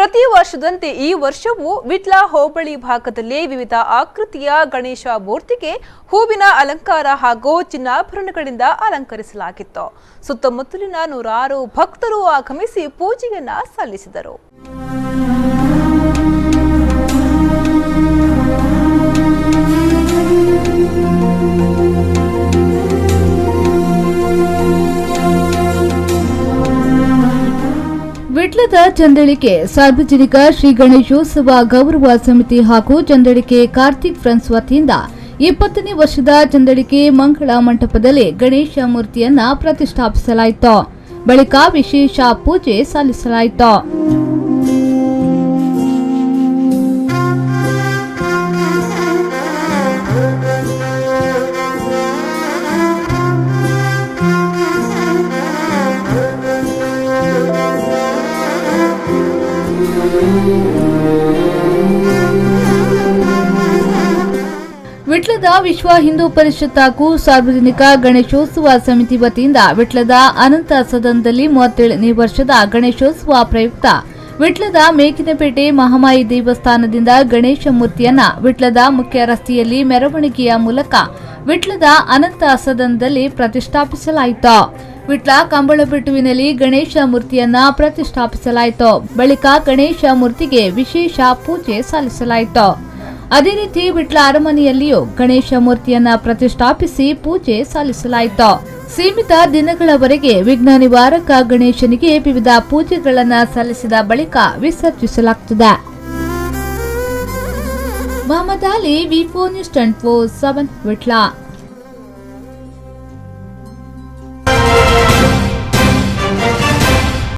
ಪ್ರತಿ ವರ್ಷದಂತೆ ಈ ವರ್ಷವೂ ವಿಟ್ಲ ಹೋಬಳಿ ಭಾಗದಲ್ಲಿ ವಿವಿಧ ಆಕೃತಿಯ ಗಣೇಶ ಮೂರ್ತಿಗೆ ಹೂವಿನ ಅಲಂಕಾರ ಹಾಗೂ ಚಿನ್ನಾಭರಣಗಳಿಂದ ಅಲಂಕರಿಸಲಾಗಿತ್ತು. ಸುತ್ತಮುತ್ತಲಿನ ನೂರಾರು ಭಕ್ತರು ಆಗಮಿಸಿ ಪೂಜೆಯನ್ನ ಸಲ್ಲಿಸಿದರು. ವಿಟ್ಲದ ಚಂದಳಿಕೆ ಸಾರ್ವಜನಿಕ ಶ್ರೀ ಗಣೇಶೋತ್ಸವ ಗೌರವ ಸಮಿತಿ ಹಾಗೂ ಚಂದಳಿಕೆ ಕಾರ್ತಿಕ್ ಫ್ರೆಂಡ್ಸ್ ವತಿಯಿಂದ 20ನೇ ವರ್ಷದ ಚಂದಳಿಕೆ ಮಂಗಳ ಮಂಟಪದಲ್ಲಿ ಗಣೇಶ ಮೂರ್ತಿಯನ್ನ ಪ್ರತಿಷ್ಠಾಪಿಸಲಾಯಿತು. ಬಳಿಕ ವಿಶೇಷ ಪೂಜೆ ಸಲ್ಲಿಸಲಾಯಿತು. ವಿಟ್ಲದ ವಿಶ್ವ ಹಿಂದೂ ಪರಿಷತ್ ಹಾಗೂ ಸಾರ್ವಜನಿಕ ಗಣೇಶೋತ್ಸವ ಸಮಿತಿ ವತಿಯಿಂದ ವಿಟ್ಲದ ಅನಂತ ಸದನದಲ್ಲಿ 37ನೇ ವರ್ಷದ ಗಣೇಶೋತ್ಸವ ಪ್ರಯುಕ್ತ ವಿಟ್ಲದ ಮೇಕಿನಪೇಟೆ ಮಹಾಮಾಯಿ ದೇವಸ್ಥಾನದಿಂದ ಗಣೇಶ ಮೂರ್ತಿಯನ್ನ ವಿಟ್ಲದ ಮುಖ್ಯ ರಸ್ತೆಯಲ್ಲಿ ಮೆರವಣಿಗೆಯ ಮೂಲಕ ವಿಟ್ಲದ ಅನಂತ ಸದನದಲ್ಲಿ ಪ್ರತಿಷ್ಠಾಪಿಸಲಾಯಿತು. ವಿಟ್ಲ ಕಂಬಳಬೆಟ್ಟುವಿನಲ್ಲಿ ಗಣೇಶ ಮೂರ್ತಿಯನ್ನ ಪ್ರತಿಷ್ಠಾಪಿಸಲಾಯಿತು. ಬಳಿಕ ಗಣೇಶ ಮೂರ್ತಿಗೆ ವಿಶೇಷ ಪೂಜೆ ಸಲ್ಲಿಸಲಾಯಿತು. ಅದೇ ರೀತಿ ವಿಟ್ಲ ಅರಮನೆಯಲ್ಲಿಯೂ ಗಣೇಶ ಮೂರ್ತಿಯನ್ನ ಪ್ರತಿಷ್ಠಾಪಿಸಿ ಪೂಜೆ ಸಲ್ಲಿಸಲಾಯಿತು. ಸೀಮಿತ ದಿನಗಳವರೆಗೆ ವಿಘ್ನ ನಿವಾರಕ ಗಣೇಶನಿಗೆ ವಿವಿಧ ಪೂಜೆಗಳನ್ನು ಸಲ್ಲಿಸಿದ ಬಳಿಕ ವಿಸರ್ಜಿಸಲಾಗುತ್ತದೆ. ಮಹಮ್ಮದ್ ಅಲಿ, ವಿ4 ನ್ಯೂಸ್ 24/7 ವಿಟ್ಲ.